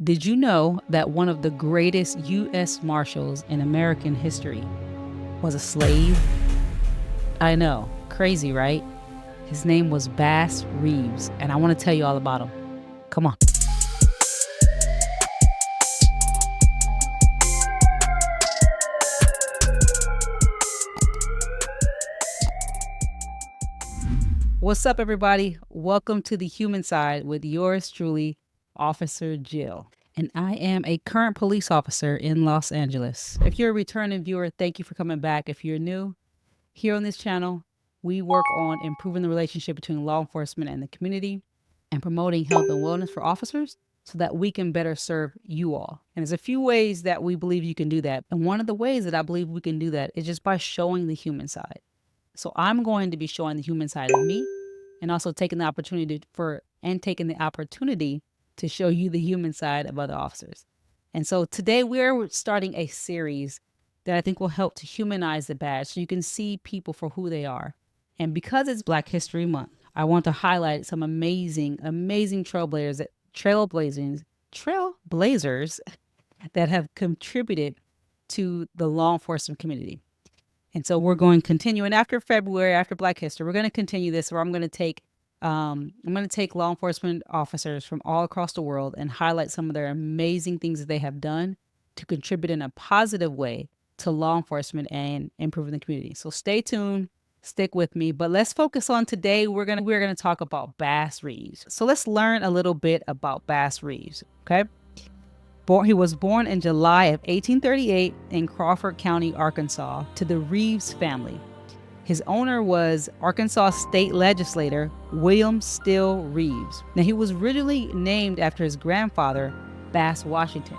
Did you know that one of the greatest U.S. Marshals in American history was a slave? I know, crazy, right? His name was Bass Reeves, and I want to tell you all about him. Come on. What's up, everybody? Welcome to The Human Side with yours truly, Officer Jill. And I am a current police officer in Los Angeles. If you're a returning viewer, thank you for coming back. If you're new, here on this channel, we work on improving the relationship between law enforcement and the community and promoting health and wellness for officers so that we can better serve you all. And there's a few ways that we believe you can do that. And one of the ways that I believe we can do that is just by showing the human side. So I'm going to be showing the human side of me and also taking the opportunity to show you the human side of other officers. And so today we're starting a series that I think will help to humanize the badge so you can see people for who they are. And because it's Black History Month, I want to highlight some amazing trailblazers that have contributed to the law enforcement community. And so we're going to continue. And after February, after Black History, we're going to continue this where I'm going to take law enforcement officers from all across the world and highlight some of their amazing things that they have done to contribute in a positive way to law enforcement and improving the community. So stay tuned, stick with me. But let's focus on today. We're gonna talk about Bass Reeves. So let's learn a little bit about Bass Reeves. Okay. He was born in July of 1838 in Crawford County, Arkansas, to the Reeves family. His owner was Arkansas State Legislator William Still Reeves. Now, he was originally named after his grandfather, Bass Washington.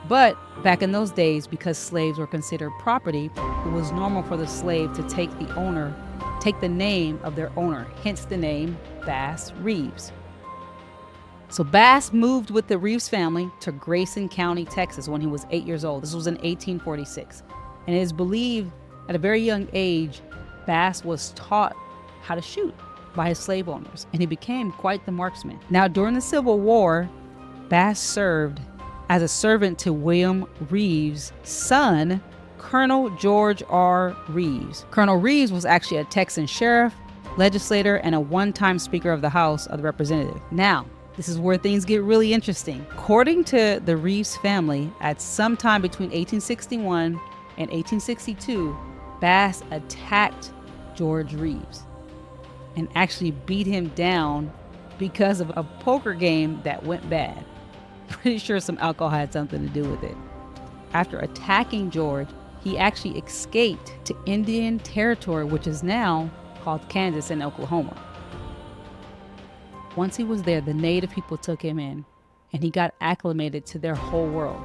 But back in those days, because slaves were considered property, it was normal for the slave to take the name of their owner, hence the name Bass Reeves. So Bass moved with the Reeves family to Grayson County, Texas when he was 8 years old. This was in 1846. And it is believed at a very young age, Bass was taught how to shoot by his slave owners, and he became quite the marksman. Now, during the Civil War, Bass served as a servant to William Reeves' son, Colonel George R. Reeves. Colonel Reeves was actually a Texan sheriff, legislator, and a one-time Speaker of the House of Representatives. Now, this is where things get really interesting. According to the Reeves family, at some time between 1861 and 1862, Bass attacked George Reeves and actually beat him down because of a poker game that went bad. Pretty sure some alcohol had something to do with it. After attacking George, he actually escaped to Indian Territory, which is now called Kansas and Oklahoma. Once he was there, the native people took him in, and he got acclimated to their whole world.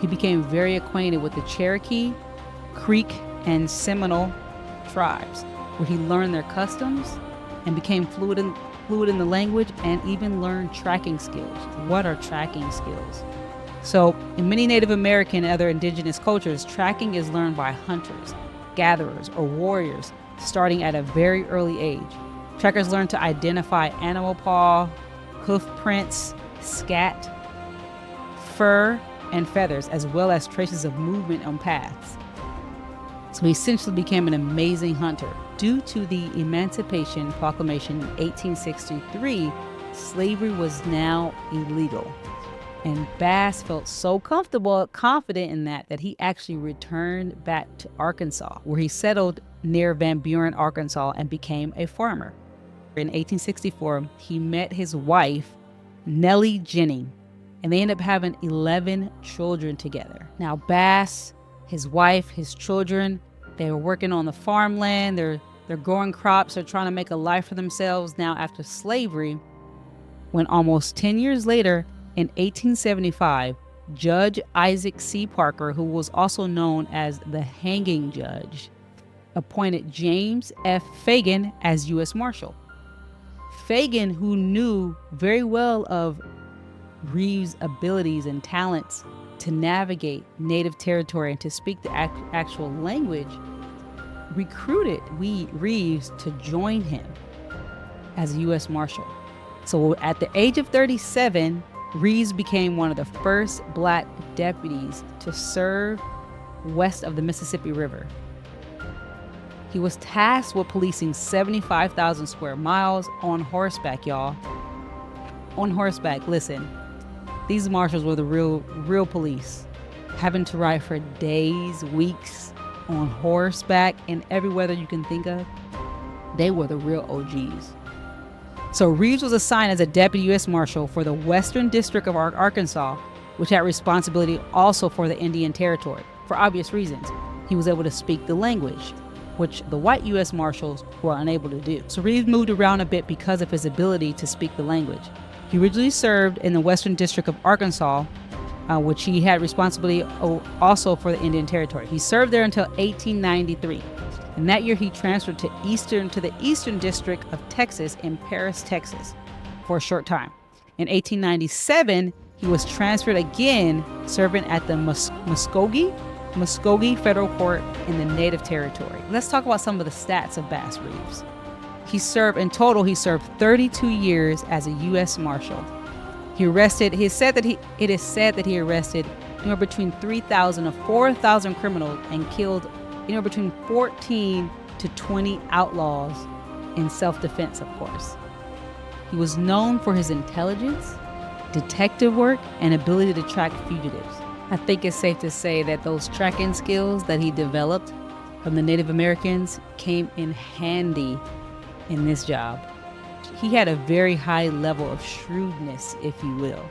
He became very acquainted with the Cherokee, Creek, and Seminole tribes, where he learned their customs and became fluid in the language and even learned tracking skills. What are tracking skills? So in many Native American and other indigenous cultures, tracking is learned by hunters, gatherers, or warriors starting at a very early age. Trackers learn to identify animal paw, hoof prints, scat, fur, and feathers, as well as traces of movement on paths. So he essentially became an amazing hunter. Due to the Emancipation Proclamation in 1863, slavery was now illegal. And Bass felt so confident in that he actually returned back to Arkansas, where he settled near Van Buren, Arkansas, and became a farmer. In 1864, he met his wife, Nellie Jennings, and they ended up having 11 children together. Now, Bass, his wife, his children, they were working on the farmland. They're growing crops. They're trying to make a life for themselves now after slavery. When almost 10 years later, in 1875, Judge Isaac C. Parker, who was also known as the hanging judge, appointed James F. Fagan as U.S. Marshal. Fagan, who knew very well of Reeves' abilities and talents to navigate native territory and to speak the actual language, recruited Reeves to join him as a U.S. Marshal. So at the age of 37, Reeves became one of the first black deputies to serve west of the Mississippi River. He was tasked with policing 75,000 square miles on horseback, y'all. On horseback, listen. These marshals were the real police, having to ride for days, weeks on horseback in every weather you can think of. They were the real OGs. So Reeves was assigned as a deputy U.S. Marshal for the Western District of Arkansas, which had responsibility also for the Indian Territory. For obvious reasons, he was able to speak the language, which the white U.S. Marshals were unable to do. So Reeves moved around a bit because of his ability to speak the language. He originally served in the Western District of Arkansas, which he had responsibility also for the Indian Territory. He served there until 1893. And that year he transferred to the Eastern District of Texas in Paris, Texas, for a short time. In 1897, he was transferred again, serving at the Muskogee Federal Court in the Native Territory. Let's talk about some of the stats of Bass Reeves. He served 32 years as a U.S. Marshal. It is said that he arrested between 3,000 and 4,000 criminals and killed between 14 to 20 outlaws in self-defense, of course. He was known for his intelligence, detective work, and ability to track fugitives. I think it's safe to say that those tracking skills that he developed from the Native Americans came in handy in this job. He had a very high level of shrewdness, if you will.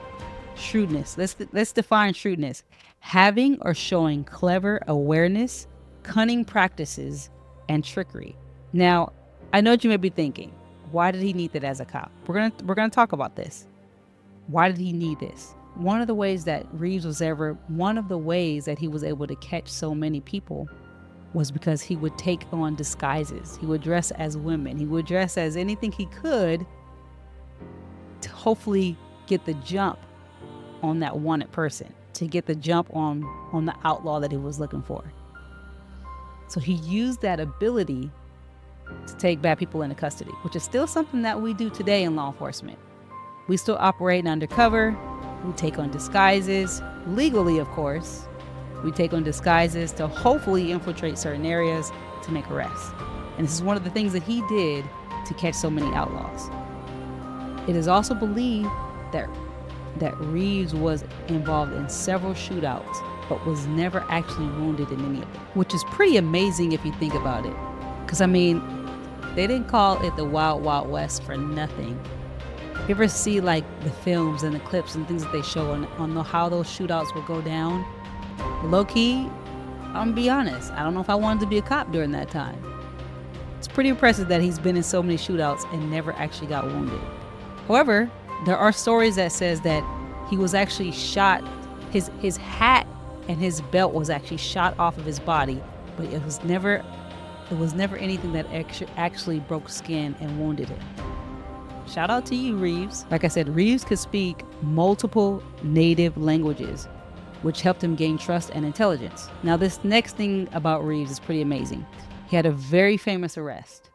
Shrewdness. Let's define shrewdness. Having or showing clever awareness, cunning practices, and trickery. Now, I know what you may be thinking. Why did he need that as a cop? We're gonna talk about this. Why did he need this? One of the ways that he was able to catch so many people was because he would take on disguises. He would dress as women. He would dress as anything he could to hopefully get the jump on that wanted person, to get the jump on the outlaw that he was looking for. So he used that ability to take bad people into custody, which is still something that we do today in law enforcement. We still operate undercover. We take on disguises, legally, of course. We take on disguises to hopefully infiltrate certain areas to make arrests. And this is one of the things that he did to catch so many outlaws. It is also believed that Reeves was involved in several shootouts, but was never actually wounded in any of them, which is pretty amazing if you think about it. Because, they didn't call it the Wild Wild West for nothing. You ever see like the films and the clips and things that they show on how those shootouts will go down? Low key, I'm gonna be honest, I don't know if I wanted to be a cop during that time. It's pretty impressive that he's been in so many shootouts and never actually got wounded. However, there are stories that says that he was actually shot, his hat and his belt was actually shot off of his body, but it was never anything that actually broke skin and wounded him. Shout out to you, Reeves. Like I said, Reeves could speak multiple native languages, which helped him gain trust and intelligence. Now, this next thing about Reeves is pretty amazing. He had a very famous arrest.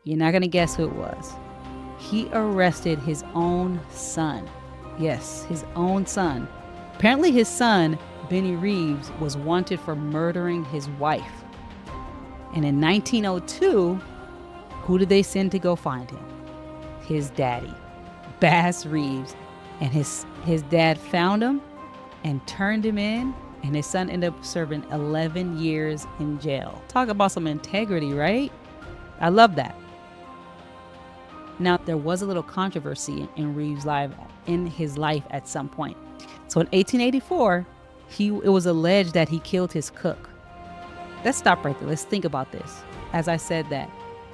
You're not gonna guess who it was. He arrested his own son. Yes, his own son. Apparently his son, Benny Reeves, was wanted for murdering his wife. And in 1902, who did they send to go find him? His daddy, Bass Reeves. And his dad found him and turned him in, and his son ended up serving 11 years in jail. Talk about some integrity, right? I love that. Now, there was a little controversy in Reeves' life at some point. So in 1884, it was alleged that he killed his cook. Let's stop right there. Let's think about this. As I said that,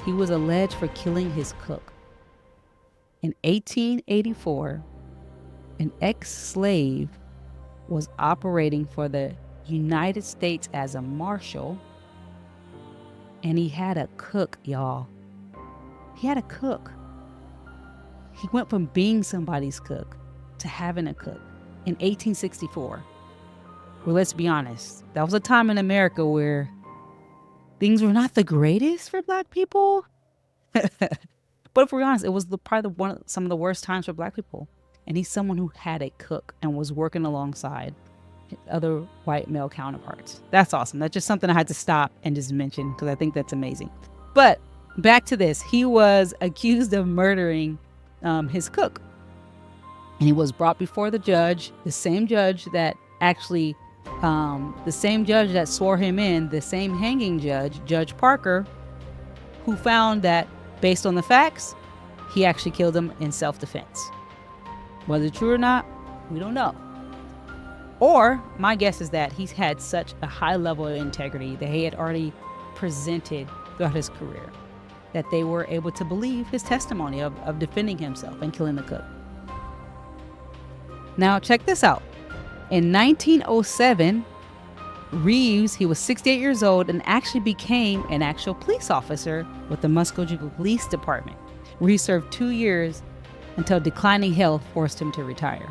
he was alleged for killing his cook. In 1884, an ex-slave was operating for the United States as a marshal, and he had a cook, y'all. He had a cook. He went from being somebody's cook to having a cook in 1864. Well, let's be honest. That was a time in America where things were not the greatest for Black people. But if we're honest, it was probably some of the worst times for Black people. And he's someone who had a cook and was working alongside other white male counterparts. That's awesome. That's just something I had to stop and just mention because I think that's amazing. But back to this, he was accused of murdering his cook. And he was brought before the judge, the same judge that actually, the same judge that swore him in, the same hanging judge, Judge Parker, who found that based on the facts, he actually killed him in self-defense. Whether true or not, we don't know. Or my guess is that he's had such a high level of integrity that he had already presented throughout his career that they were able to believe his testimony of defending himself and killing the cook. Now check this out. In 1907, Reeves, he was 68 years old and actually became an actual police officer with the Muskogee Police Department, where he served 2 years until declining health forced him to retire.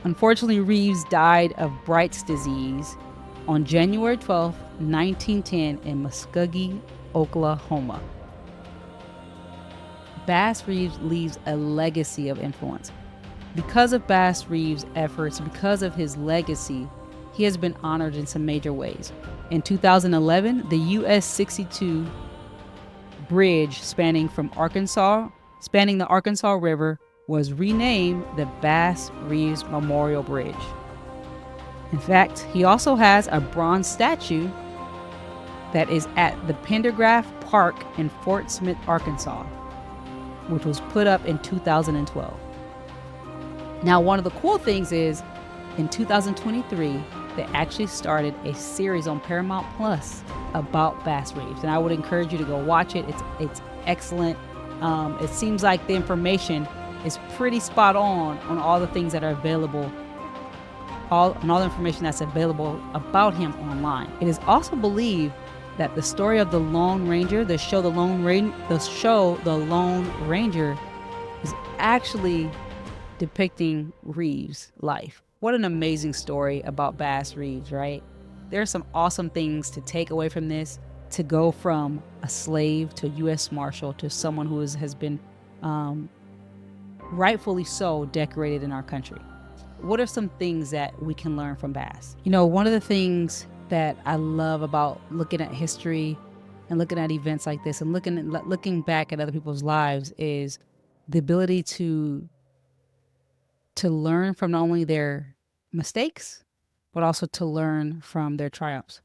Unfortunately, Reeves died of Bright's disease on January 12, 1910 in Muskogee, Oklahoma. Bass Reeves leaves a legacy of influence. Because of Bass Reeves' efforts, because of his legacy, he has been honored in some major ways. In 2011, the US 62 bridge spanning the Arkansas River was renamed the Bass Reeves Memorial Bridge. In fact, he also has a bronze statue that is at the Pendergraft Park in Fort Smith, Arkansas, which was put up in 2012. Now, one of the cool things is in 2023, they actually started a series on Paramount Plus about Bass Reeves, and I would encourage you to go watch it. It's excellent. It seems like the information is pretty spot on all the things that are available, all the information that's available about him online. It is also believed that the story of the Lone Ranger, the show The Lone Ranger, is actually depicting Reeves' life. What an amazing story about Bass Reeves, right? There are some awesome things to take away from this, to go from a slave to a U.S. Marshal to someone who has been rightfully so decorated in our country. What are some things that we can learn from Bass? You know, one of the things that I love about looking at history and looking at events like this and looking back at other people's lives is the ability to learn from not only their mistakes, but also to learn from their triumphs.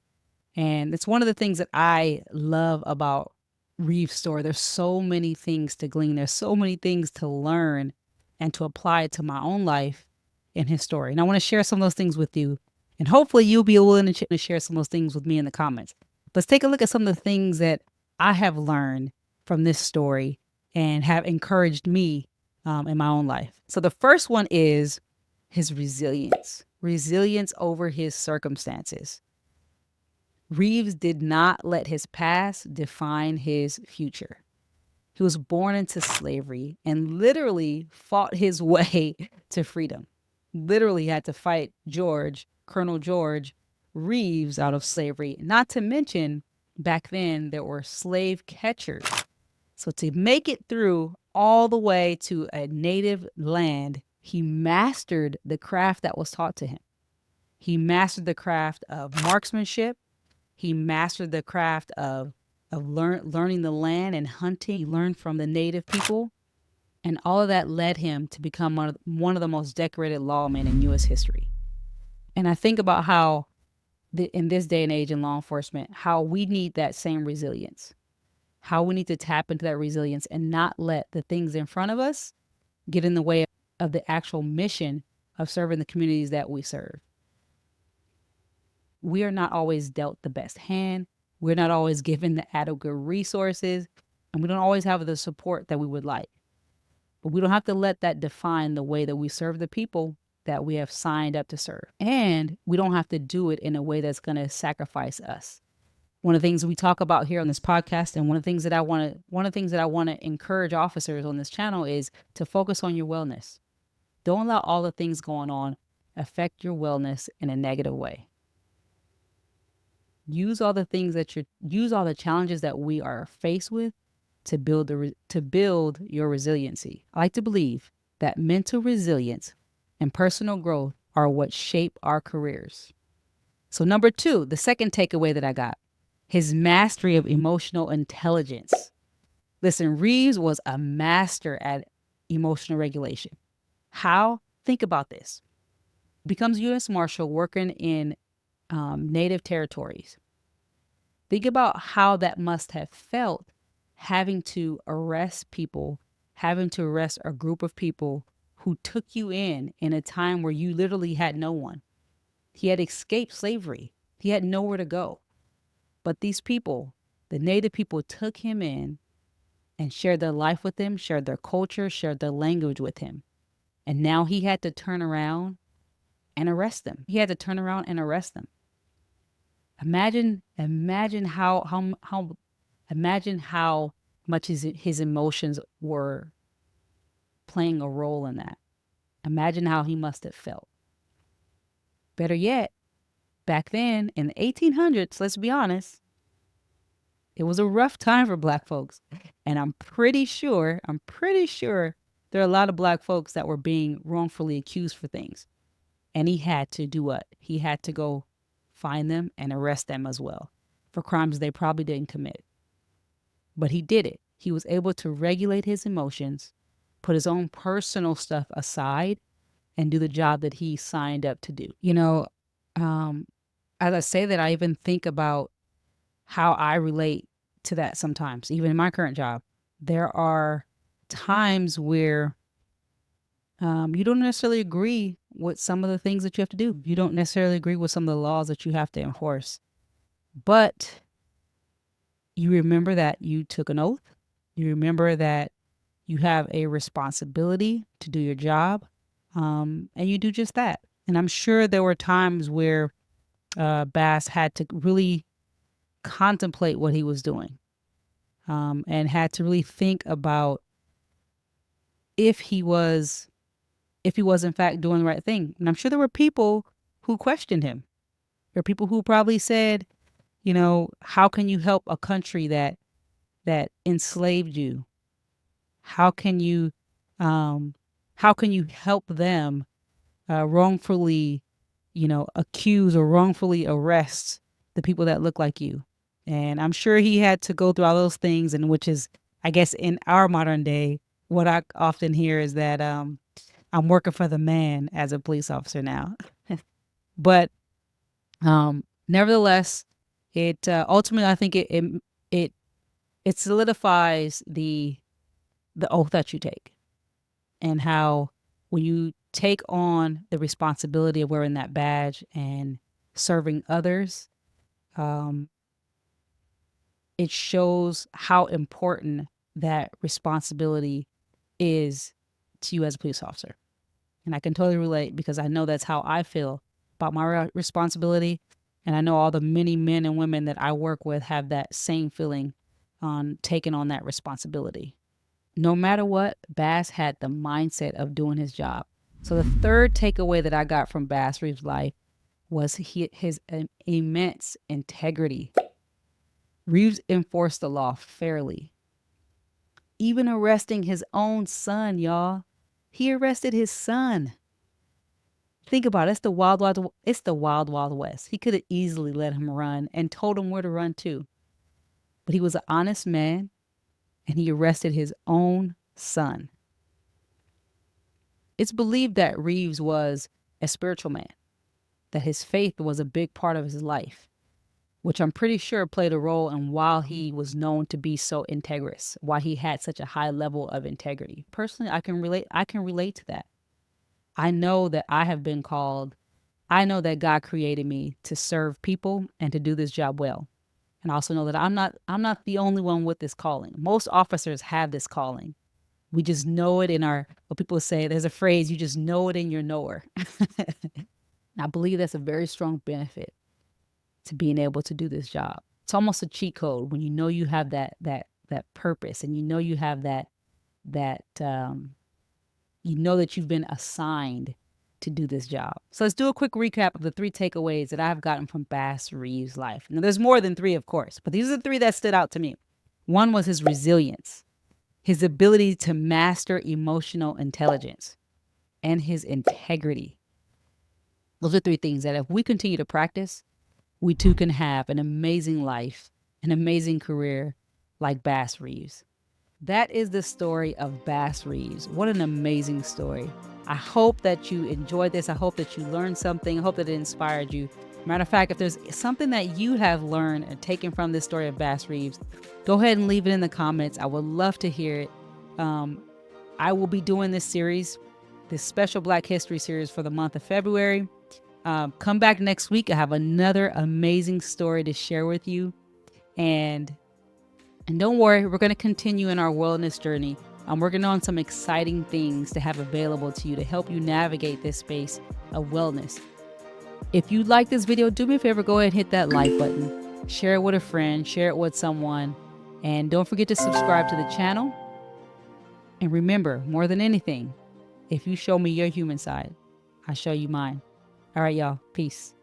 And it's one of the things that I love about Reeves' story. There's so many things to glean. There's so many things to learn and to apply to my own life in his story. And I want to share some of those things with you. And hopefully you'll be willing to share some of those things with me in the comments. Let's take a look at some of the things that I have learned from this story and have encouraged me in my own life. So the first one is his resilience over his circumstances. Reeves did not let his past define his future. He was born into slavery and literally fought his way to freedom. Literally had to fight Colonel George Reeves out of slavery. Not to mention, back then there were slave catchers. So to make it through all the way to a native land, he mastered the craft that was taught to him. He mastered the craft of marksmanship. He mastered the craft of learning the land and hunting. He learned from the native people. And all of that led him to become one of the most decorated lawmen in U.S. history. And I think about how in this day and age in law enforcement, how we need that same resilience. How we need to tap into that resilience and not let the things in front of us get in the way of the actual mission of serving the communities that we serve. We are not always dealt the best hand. We're not always given the adequate resources, and we don't always have the support that we would like. But we don't have to let that define the way that we serve the people that we have signed up to serve. And we don't have to do it in a way that's going to sacrifice us. One of the things we talk about here on this podcast, and one of the things that I want to encourage officers on this channel is to focus on your wellness. Don't allow all the things going on affect your wellness in a negative way. Use all the challenges that we are faced with to build your resiliency. I like to believe that mental resilience and personal growth are what shape our careers. So, number two, the second takeaway that I got, his mastery of emotional intelligence. Listen, Reeves was a master at emotional regulation. How? Think about this. Becomes U.S. Marshal working in native territories. Think about how that must have felt having to arrest people, having to arrest a group of people who took you in a time where you literally had no one. He had escaped slavery. He had nowhere to go. But these people, the native people, took him in and shared their life with him, shared their culture, shared their language with him. And now he had to turn around and arrest them. He had to turn around and arrest them. Imagine how much his emotions were playing a role in that. Imagine how he must have felt. Better yet, back then in the 1800s, let's be honest, it was a rough time for Black folks. And I'm pretty sure there are a lot of Black folks that were being wrongfully accused for things. And he had to do what? He had to go find them and arrest them as well for crimes they probably didn't commit. But he did it. He was able to regulate his emotions, put his own personal stuff aside, and do the job that he signed up to do. As I say that, I even think about how I relate to that sometimes, even in my current job. There are times where you don't necessarily agree with some of the things that you have to do. You don't necessarily agree with some of the laws that you have to enforce. But you remember that you took an oath. You remember that you have a responsibility to do your job. And you do just that. And I'm sure there were times where Bass had to really contemplate what he was doing, and had to really think about if he was in fact doing the right thing. And I'm sure there were people who questioned him. There were people who probably said, how can you help a country that enslaved you? How can you help them wrongfully, accuse or wrongfully arrest the people that look like you? And I'm sure he had to go through all those things, and which is, I guess, in our modern day, what I often hear is that I'm working for the man as a police officer now. But nevertheless, it ultimately, I think it solidifies the oath that you take, and how when you take on the responsibility of wearing that badge and serving others, it shows how important that responsibility is to you as a police officer. And I can totally relate, because I know that's how I feel about my responsibility. And I know all the many men and women that I work with have that same feeling on taking on that responsibility. No matter what, Bass had the mindset of doing his job. So the third takeaway that I got from Bass Reeves' life was his immense integrity. Reeves enforced the law fairly, even arresting his own son, y'all. He arrested his son. Think about it. It's the wild, wild west. He could have easily let him run and told him where to run to. But he was an honest man, and he arrested his own son. It's believed that Reeves was a spiritual man, that his faith was a big part of his life, which I'm pretty sure played a role in why he was known to be so integrous, why he had such a high level of integrity. Personally, I can relate to that. I know that I have been called. I know that God created me to serve people and to do this job well. And I also know that I'm not the only one with this calling. Most officers have this calling. We just know it in what people say, there's a phrase, you just know it in your knower. I believe that's a very strong benefit to being able to do this job. It's almost a cheat code when you know you have that purpose, and you know you have that you know that you've been assigned to do this job. So let's do a quick recap of the 3 takeaways that I've gotten from Bass Reeves' life. Now, there's more than 3, of course, but these are the 3 that stood out to me. One was his resilience. his ability to master emotional intelligence, and his integrity. Those are three things that if we continue to practice, we too can have an amazing life, an amazing career like Bass Reeves. That is the story of Bass Reeves. What an amazing story. I hope that you enjoyed this. I hope that you learned something. I hope that it inspired you. Matter of fact, if there's something that you have learned and taken from this story of Bass Reeves, go ahead and leave it in the comments. I would love to hear it. I will be doing this series, this special Black History series for the month of February. Come back next week. I have another amazing story to share with you. And don't worry, we're going to continue in our wellness journey. I'm working on some exciting things to have available to you to help you navigate this space of wellness. If you like this video, do me a favor, go ahead and hit that like button. Share it with a friend, share it with someone. And don't forget to subscribe to the channel. And remember, more than anything, if you show me your human side, I show you mine. All right, y'all. Peace.